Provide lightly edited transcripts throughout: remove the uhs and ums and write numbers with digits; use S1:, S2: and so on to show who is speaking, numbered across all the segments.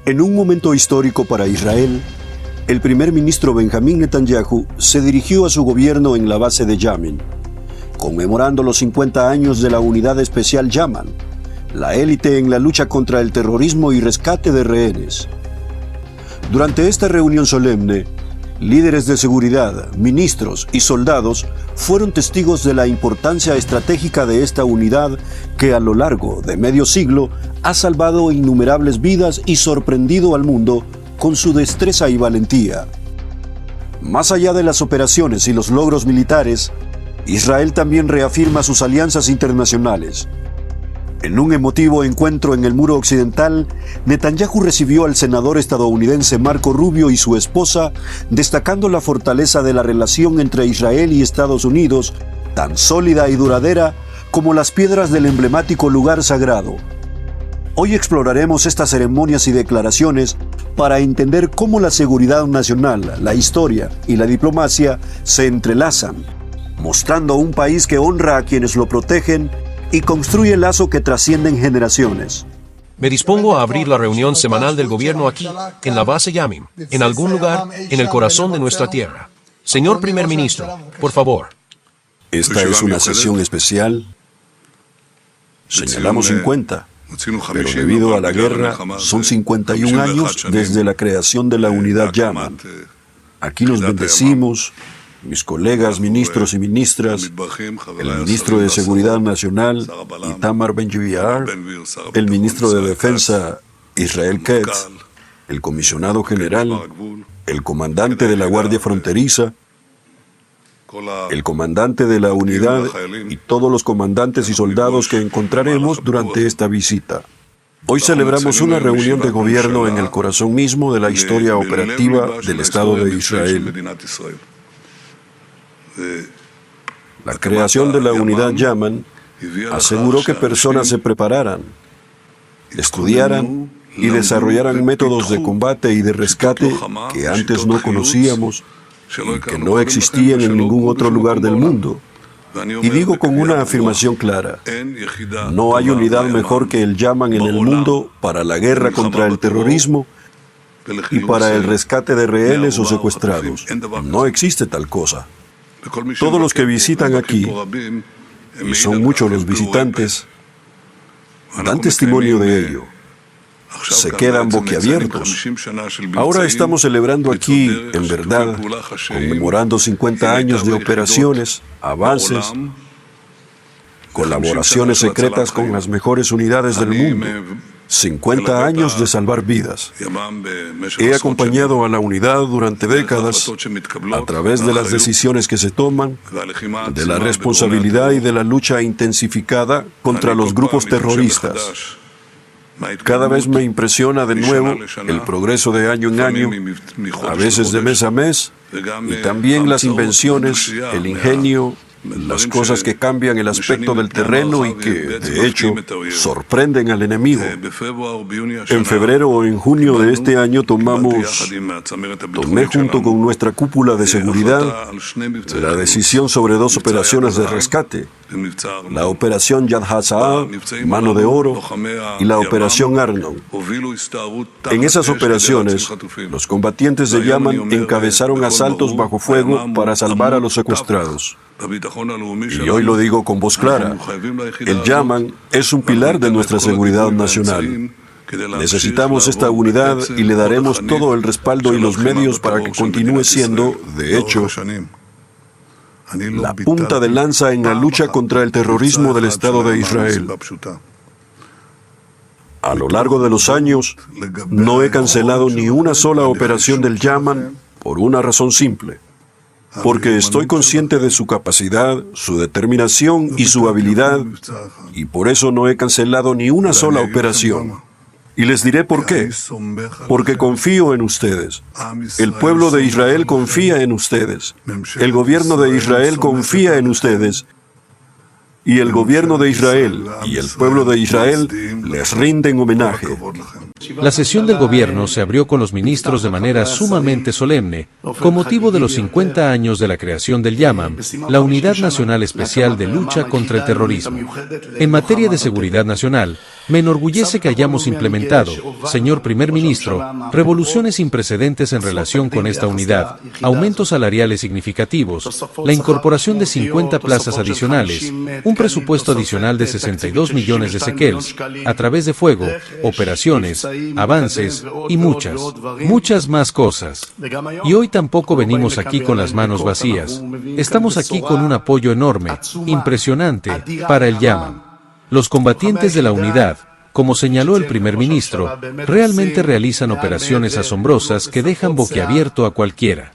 S1: En un momento histórico para Israel, el primer ministro Benjamín Netanyahu se dirigió a su gobierno en la base de Yamin, conmemorando los 50 años de la unidad especial Yaman, la élite en la lucha contra el terrorismo y rescate de rehenes. Durante esta reunión solemne, líderes de seguridad, ministros y soldados fueron testigos de la importancia estratégica de esta unidad que a lo largo de medio siglo ha salvado innumerables vidas y sorprendido al mundo con su destreza y valentía. Más allá de las operaciones y los logros militares, Israel también reafirma sus alianzas internacionales. En un emotivo encuentro en el Muro Occidental, Netanyahu recibió al senador estadounidense Marco Rubio y su esposa, destacando la fortaleza de la relación entre Israel y Estados Unidos, tan sólida y duradera como las piedras del emblemático lugar sagrado. Hoy exploraremos estas ceremonias y declaraciones para entender cómo la seguridad nacional, la historia y la diplomacia se entrelazan, mostrando un país que honra a quienes lo protegen y construye el lazo que trascienden generaciones.
S2: Me dispongo a abrir la reunión semanal del gobierno aquí, en la base Yamim, en algún lugar, en el corazón de nuestra tierra. Señor primer ministro, por favor.
S1: Esta es una sesión especial. Señalamos 50, pero debido a la guerra, son 51 años desde la creación de la unidad Yaman. Aquí nos bendecimos, mis colegas ministros y ministras, el ministro de Seguridad Nacional, Itamar Ben-Gvir, el ministro de Defensa, Israel Katz, el comisionado general, el comandante de la Guardia Fronteriza, el comandante de la unidad y todos los comandantes y soldados que encontraremos durante esta visita. Hoy celebramos una reunión de gobierno en el corazón mismo de la historia operativa del Estado de Israel. La creación de la unidad Yaman aseguró que personas se prepararan, estudiaran y desarrollaran métodos de combate y de rescate que antes no conocíamos y que no existían en ningún otro lugar del mundo. Y digo con una afirmación clara, no hay unidad mejor que el Yaman en el mundo para la guerra contra el terrorismo y para el rescate de rehenes o secuestrados. No existe tal cosa. Todos los que visitan aquí, y son muchos los visitantes, dan testimonio de ello. Se quedan boquiabiertos. Ahora estamos celebrando aquí, en verdad, conmemorando 50 años de operaciones, avances, colaboraciones secretas con las mejores unidades del mundo. 50 años de salvar vidas. He acompañado a la unidad durante décadas a través de las decisiones que se toman, de la responsabilidad y de la lucha intensificada contra los grupos terroristas. Cada vez me impresiona de nuevo el progreso de año en año, a veces de mes a mes, y también las invenciones, el ingenio, las cosas que cambian el aspecto del terreno y que, de hecho, sorprenden al enemigo. En febrero o en junio de este año tomé junto con nuestra cúpula de seguridad la decisión sobre 2 operaciones de rescate: la operación Yad HaSa'ar, Mano de Oro, y la operación Arnon. En esas operaciones, los combatientes de Yaman encabezaron asaltos bajo fuego para salvar a los secuestrados. Y hoy lo digo con voz clara, el Yaman es un pilar de nuestra seguridad nacional. Necesitamos esta unidad y le daremos todo el respaldo y los medios para que continúe siendo, de hecho, la punta de lanza en la lucha contra el terrorismo del Estado de Israel. A lo largo de los años, no he cancelado ni una sola operación del Yaman por una razón simple: porque estoy consciente de su capacidad, su determinación y su habilidad, y por eso no he cancelado ni una sola operación. Y les diré por qué. Porque confío en ustedes. El pueblo de Israel confía en ustedes. El gobierno de Israel confía en ustedes. Y el gobierno de Israel y el pueblo de Israel les rinden homenaje.
S3: La sesión del gobierno se abrió con los ministros de manera sumamente solemne, con motivo de los 50 años de la creación del YAMAM, la Unidad Nacional Especial de Lucha contra el Terrorismo. En materia de seguridad nacional, me enorgullece que hayamos implementado, señor primer ministro, revoluciones sin precedentes en relación con esta unidad, aumentos salariales significativos, la incorporación de 50 plazas adicionales, un presupuesto adicional de 62 millones de shekels, a través de fuego, operaciones, avances y muchas más cosas. Y hoy tampoco venimos aquí con las manos vacías. Estamos aquí con un apoyo enorme, impresionante, para el YAMAM. Los combatientes de la unidad, como señaló el primer ministro, realmente realizan operaciones asombrosas que dejan boquiabierto a cualquiera.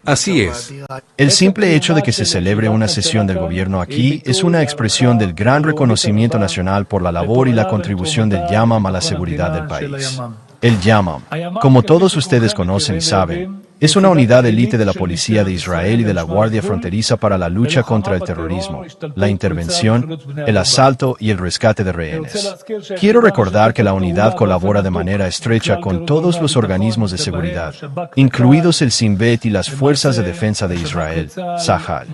S3: Así es.
S4: El simple hecho de que se celebre una sesión del gobierno aquí es una expresión del gran reconocimiento nacional por la labor y la contribución del YAMAM a la seguridad del país. El YAMAM, como todos ustedes conocen y saben, es una unidad élite de la Policía de Israel y de la Guardia Fronteriza para la lucha contra el terrorismo, la intervención, el asalto y el rescate de rehenes. Quiero recordar que la unidad colabora de manera estrecha con todos los organismos de seguridad, incluidos el Shin Bet y las Fuerzas de Defensa de Israel, Tzahal.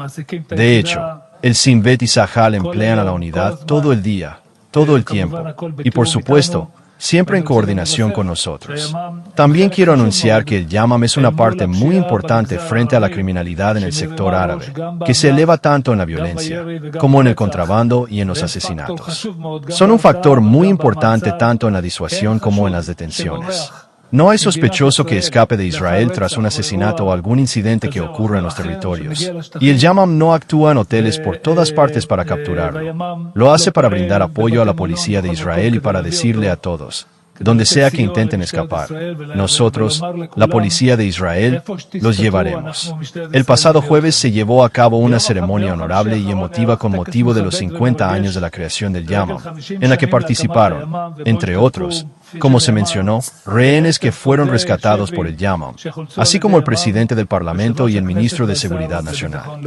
S4: De hecho, el Shin Bet y Tzahal emplean a la unidad todo el día, todo el tiempo, y por supuesto, siempre en coordinación con nosotros. También quiero anunciar que el YAMAM es una parte muy importante frente a la criminalidad en el sector árabe, que se eleva tanto en la violencia, como en el contrabando y en los asesinatos. Son un factor muy importante tanto en la disuasión como en las detenciones. No hay sospechoso que escape de Israel tras un asesinato o algún incidente que ocurra en los territorios. Y el YAMAM no actúa en hoteles por todas partes para capturarlo. Lo hace para brindar apoyo a la policía de Israel y para decirle a todos, donde sea que intenten escapar, nosotros, la policía de Israel, los llevaremos. El pasado jueves se llevó a cabo una ceremonia honorable y emotiva con motivo de los 50 años de la creación del YAMAM, en la que participaron, entre otros, como se mencionó, rehenes que fueron rescatados por el YAMAM, así como el presidente del Parlamento y el ministro de Seguridad Nacional.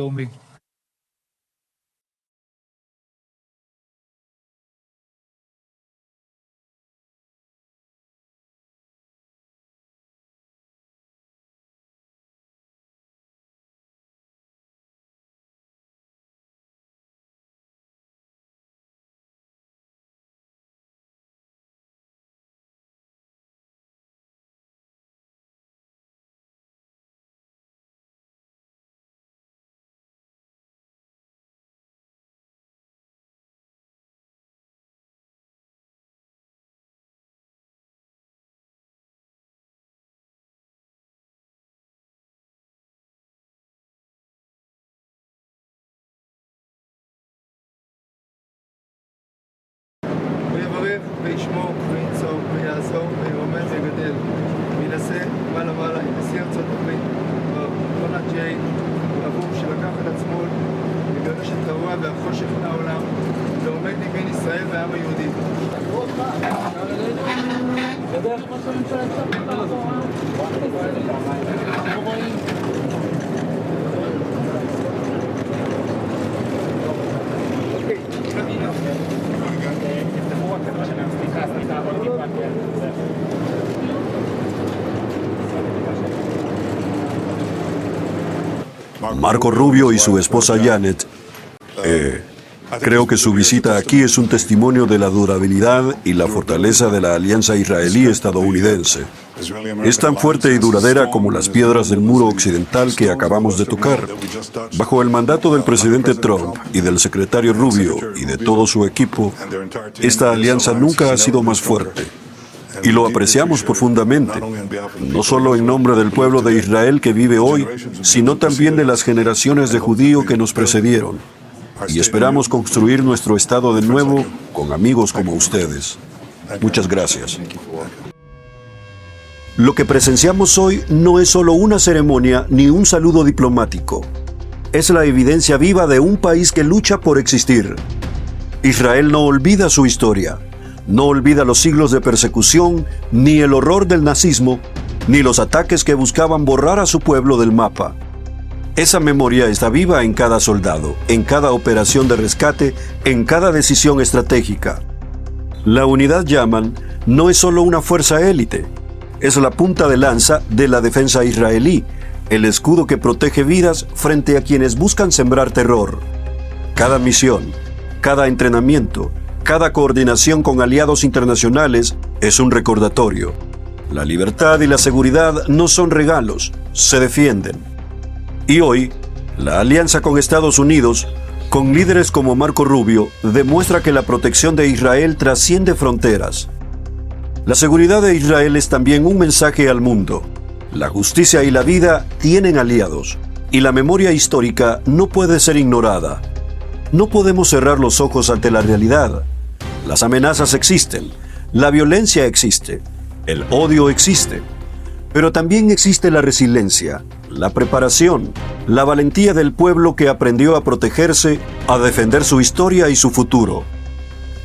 S5: וישמור וינצור ויעזור וירומם ויגדל וינשא מעלה מעלה עם נשיא ארצות הברית דונלד ג'יי אבום שלקח על עצמו לגרש את הרוע והחושך מהעולם ועומד נגד ישראל והעם היהודי.
S1: Marco Rubio y su esposa Janet. Creo que su visita aquí es un testimonio de la durabilidad y la fortaleza de la alianza israelí-estadounidense. Es tan fuerte y duradera como las piedras del muro occidental que acabamos de tocar. Bajo el mandato del presidente Trump y del secretario Rubio y de todo su equipo, esta alianza nunca ha sido más fuerte. Y lo apreciamos profundamente, no solo en nombre del pueblo de Israel que vive hoy, sino también de las generaciones de judíos que nos precedieron. Y esperamos construir nuestro Estado de nuevo con amigos como ustedes. Muchas gracias. Lo que presenciamos hoy no es solo una ceremonia ni un saludo diplomático. Es la evidencia viva de un país que lucha por existir. Israel no olvida su historia. No olvida los siglos de persecución, ni el horror del nazismo, ni los ataques que buscaban borrar a su pueblo del mapa. Esa memoria está viva en cada soldado, en cada operación de rescate, en cada decisión estratégica. La unidad YAMAM no es solo una fuerza élite, es la punta de lanza de la defensa israelí, el escudo que protege vidas frente a quienes buscan sembrar terror. Cada misión, cada entrenamiento, cada coordinación con aliados internacionales es un recordatorio. La libertad y la seguridad no son regalos, se defienden. Y hoy, la alianza con Estados Unidos, con líderes como Marco Rubio, demuestra que la protección de Israel trasciende fronteras. La seguridad de Israel es también un mensaje al mundo. La justicia y la vida tienen aliados, y la memoria histórica no puede ser ignorada. No podemos cerrar los ojos ante la realidad. Las amenazas existen, la violencia existe, el odio existe, pero también existe la resiliencia, la preparación, la valentía del pueblo que aprendió a protegerse, a defender su historia y su futuro.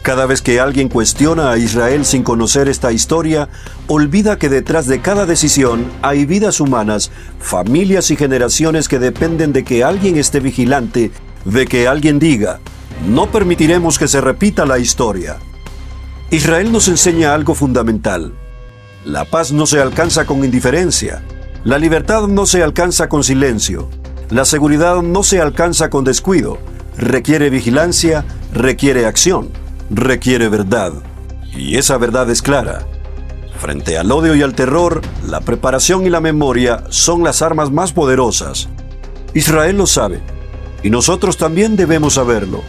S1: Cada vez que alguien cuestiona a Israel sin conocer esta historia, olvida que detrás de cada decisión hay vidas humanas, familias y generaciones que dependen de que alguien esté vigilante, de que alguien diga: no permitiremos que se repita la historia. Israel nos enseña algo fundamental. La paz no se alcanza con indiferencia. La libertad no se alcanza con silencio. La seguridad no se alcanza con descuido. Requiere vigilancia, requiere acción, requiere verdad. Y esa verdad es clara. Frente al odio y al terror, la preparación y la memoria son las armas más poderosas. Israel lo sabe, y nosotros también debemos saberlo,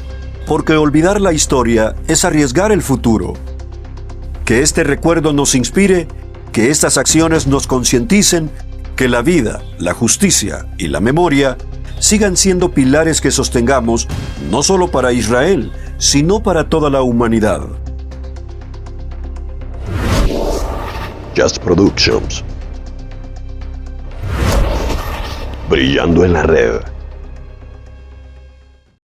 S1: porque olvidar la historia es arriesgar el futuro. Que este recuerdo nos inspire, que estas acciones nos concienticen, que la vida, la justicia y la memoria sigan siendo pilares que sostengamos no solo para Israel, sino para toda la humanidad.
S6: Just Productions. Brillando en la red.